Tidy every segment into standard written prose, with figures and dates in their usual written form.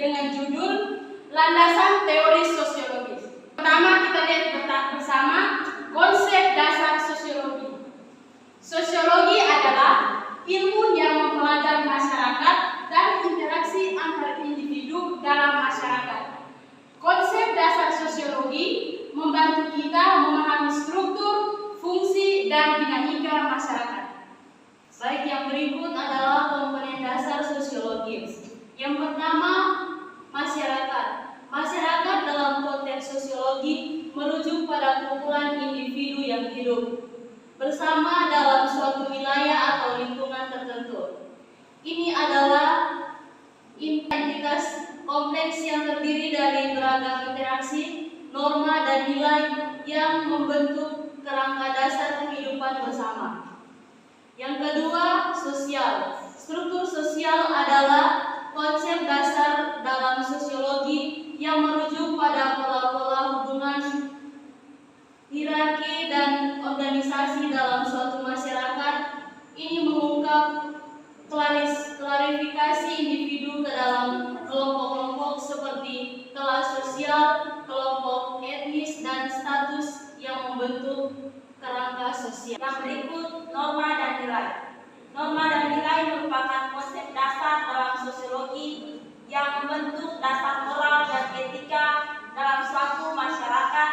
dengan judul Landasan Teori Sosiologis. Pertama kita lihat bersama konsep dasar sosiologi. Sosiologi adalah ilmu yang mempelajari masyarakat dan interaksi antar individu dalam masyarakat. Konsep dasar sosiologi membantu kita memahami struktur, fungsi, dan dinamika masyarakat. Baik, yang berikut adalah komponen dasar sosiologis. Yang pertama, masyarakat. Masyarakat dalam konteks sosiologi merujuk pada kumpulan individu yang hidup bersama dalam suatu wilayah atau lingkungan tertentu. Ini adalah entitas kompleks yang terdiri dari beragam interaksi, norma, dan nilai yang membentuk kerangka dasar kehidupan bersama. Yang kedua, sosial. Struktur sosial adalah konsep dasar dalam sosiologi yang merujuk pada pola-pola hubungan, hierarki, dan organisasi dalam suatu masyarakat. Ini mengungkap klarifikasi individu ke dalam kelompok-kelompok seperti kelas sosial, kelompok etnis, dan status yang membentuk kerangka sosial. Yang berikut, norma dan nilai. Norma dan nilai merupakan konsep dasar dalam sosiologi yang membentuk dasar moral dan etika dalam suatu masyarakat.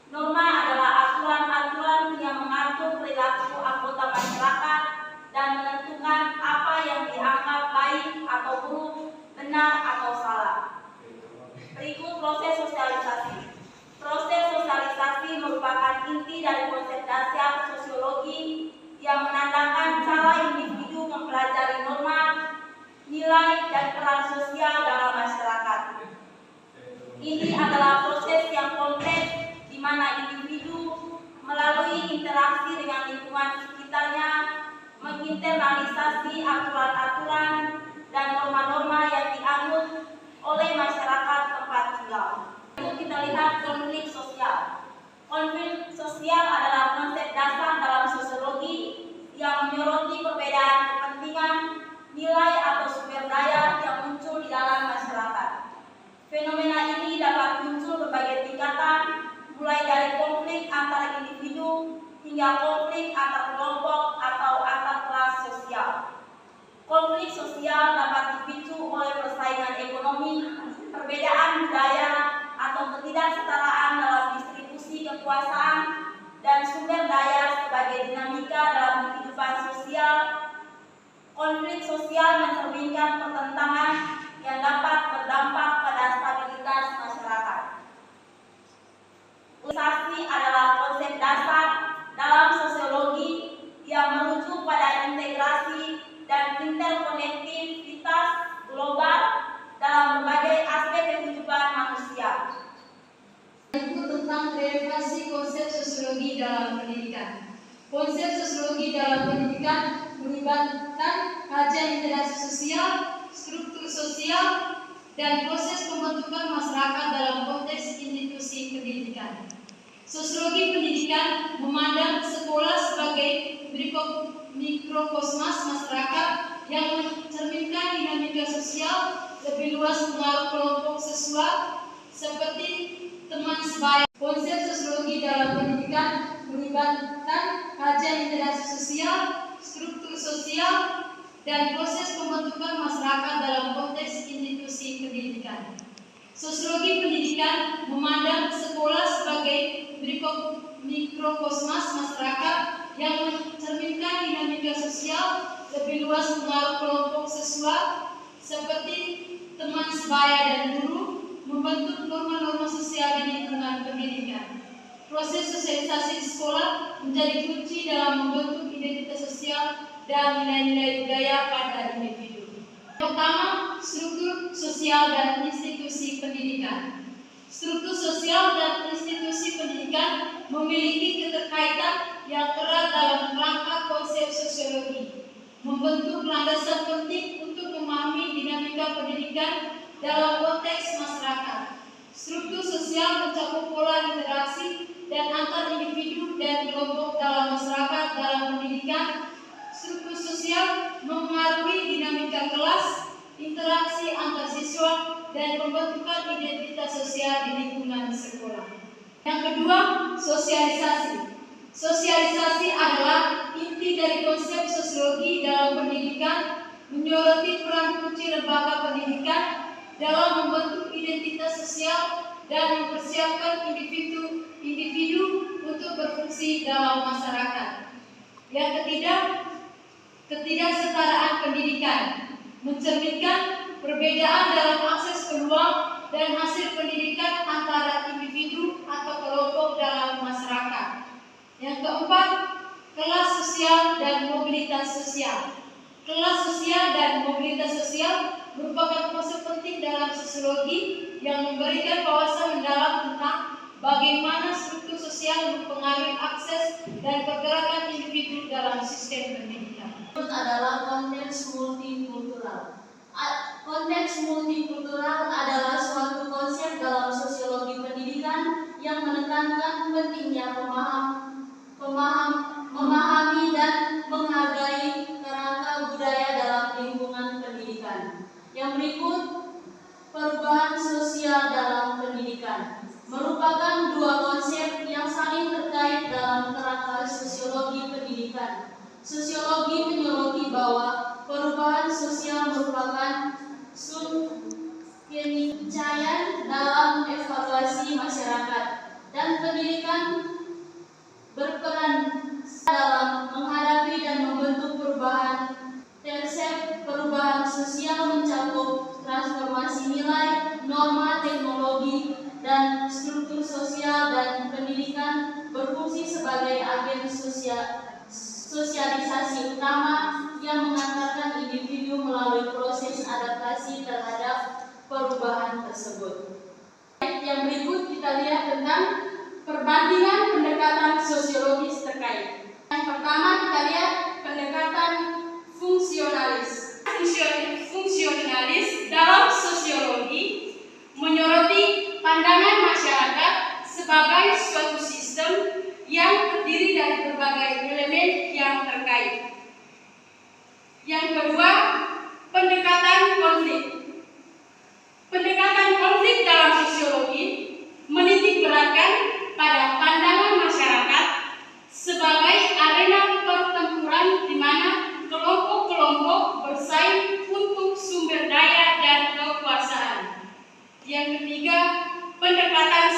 Norma adalah aturan-aturan yang mengatur perilaku anggota masyarakat dan menentukan apa yang dianggap baik atau buruk, benar atau salah. Berikut proses sosialisasi. Proses sosialisasi merupakan inti dari konsep dasar sosiologi yang menandakan cara individu mempelajari norma, nilai, dan peran sosial dalam masyarakat. Ini adalah proses yang kompleks di mana individu melalui interaksi dengan lingkungan sekitarnya menginternalisasi aturan-aturan dan norma-norma yang dianut oleh masyarakat tempat tinggal. Lalu kita lihat konflik sosial. Konflik sosial adalah konsep dasar dalam sosiologi yang menyoroti perbedaan kepentingan, nilai atau sumber daya yang muncul di dalam masyarakat. Fenomena ini dapat muncul berbagai tingkatan, mulai dari konflik antar individu hingga konflik antar kelompok atau antar kelas sosial. Konflik sosial dapat dipicu oleh persaingan ekonomi, perbedaan budaya, atau ketidaksetaraan dalam distribusi kekuasaan dan sumber daya sebagai dinamika dalam kehidupan sosial. Konflik sosial mencerminkan pertentangan yang dapat berdampak pada stabilitas masyarakat. Organisasi adalah konsep dasar dalam sosiologi yang merujuk pada integrasi dan interkonektivitas global dalam berbagai aspek kehidupan manusia. Itu tentang derivasi konsep sosiologi dalam pendidikan. Konsep sosiologi dalam pendidikan melibatkan kajian interaksi sosial, struktur sosial, dan proses pembentukan masyarakat dalam konteks institusi pendidikan. Sosiologi pendidikan memandang sekolah sebagai mikrokosmos masyarakat yang mencerminkan dinamika sosial lebih luas pengaruh kelompok siswa seperti teman sebaya. Konsep sosiologi dalam pendidikan melibatkan kajian interaksi sosial, struktur sosial, dan proses pembentukan masyarakat dalam konteks institusi pendidikan. Sosiologi pendidikan memandang sekolah sebagai mikrokosmos masyarakat yang mencerminkan dinamika sosial lebih luas pengaruh kelompok siswa seperti teman sebaya dan guru, membentuk norma-norma sosial di lingkungan pendidikan. Proses sosialisasi di sekolah menjadi kunci dalam membentuk identitas sosial dan nilai-nilai budaya pada individu. Pertama, struktur sosial dan institusi pendidikan. Struktur sosial dan institusi pendidikan memiliki keterkaitan yang erat dalam rangka konsep sosiologi, membentuk landasan penting untuk memahami dinamika pendidikan dalam konteks masyarakat. Struktur sosial mencakup pola interaksi dan antar individu dan kelompok dalam masyarakat dalam pendidikan. Struktur sosial mempengaruhi dinamika kelas, interaksi antar siswa, Yang kedua, sosialisasi. Sosialisasi adalah inti dari konsep sosiologi dalam pendidikan, menyoroti peran kunci lembaga pendidikan dalam membentuk identitas sosial dan mempersiapkan individu untuk berfungsi dalam masyarakat. Yang ketiga, ketidaksetaraan pendidikan, mencerminkan perbedaan dalam akses peluang dan hasil pendidikan antara individu atau kelompok dalam masyarakat. Yang keempat, kelas sosial dan mobilitas sosial. Kelas sosial dan mobilitas sosial merupakan konsep penting dalam sosiologi yang memberikan wawasan mendalam tentang bagaimana struktur sosial mempengaruhi akses dan pergerakan individu dalam sistem pendidikan. Adalah konteks multikultural. Konteks multikultural adalah suatu konsep dalam sosiologi pendidikan yang menekankan pentingnya memahami dan menghargai kerangka budaya dalam lingkungan pendidikan. Yang berikut, perubahan sosial dalam pendidikan merupakan dua konsep yang saling terkait dalam kerangka sosiologi pendidikan. Sosiologi menyoroti bahwa perubahan sosial merupakan keniscayaan dalam evaluasi masyarakat dan pendidikan berperan dalam menghadapi dan membentuk perubahan. Konsep perubahan sosial mencakup transformasi nilai, norma, teknologi, dan struktur sosial, dan pendidikan berfungsi sebagai agen sosialisasi utama yang mengantarkan individu melalui proses adaptasi terhadap perubahan tersebut. Yang berikut kita lihat tentang perbandingan pendekatan sosiologis terkait. Yang pertama kita lihat pendekatan fungsionalis. Fungsionalis dalam sosiologi menyoroti pandangan masyarakat sebagai suatu sistem yang terdiri dari berbagai elemen yang terkait. Yang kedua, pendekatan konflik. Pendekatan konflik dalam sosiologi menitikberatkan pada pandangan masyarakat sebagai arena pertempuran di mana kelompok-kelompok bersaing untuk sumber daya dan kekuasaan. Yang ketiga, pendekatan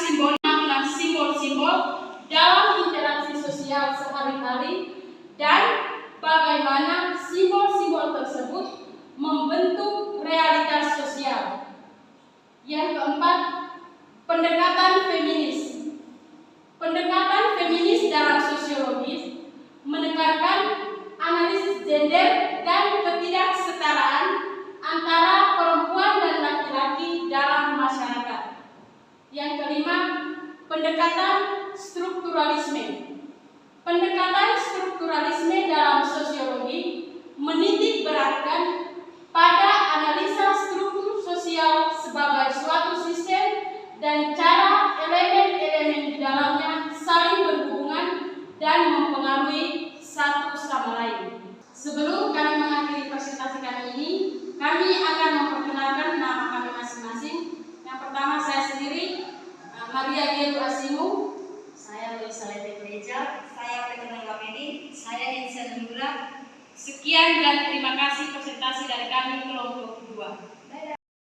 simbol-simbol dalam interaksi sosial sehari-hari dan bagaimana simbol-simbol tersebut membentuk realitas sosial. Yang keempat, pendekatan feminis. Pendekatan feminis dalam sosiologi menekankan analisis gender dan ketidaksetaraan antara perempuan dan laki-laki dalam masyarakat. Yang kelima, pendekatan strukturalisme. Pendekatan strukturalisme dalam sosiologi menitikberatkan pada analisa struktur sosial sebagai suatu sistem dan cara elemen-elemen di dalamnya saling berhubungan dan mempengaruhi satu sama lain. Sebelum kami mengakhiri presentasi kami ini, kami akan memperkenalkan nama kami masing-masing. Yang pertama saya sendiri, Maria Gelu Asimu. Saya Luisa Lete Gereja. Saya Peterna Lapeni. Saya Insan Nura. Sekian dan terima kasih presentasi dari kami kelompok kedua.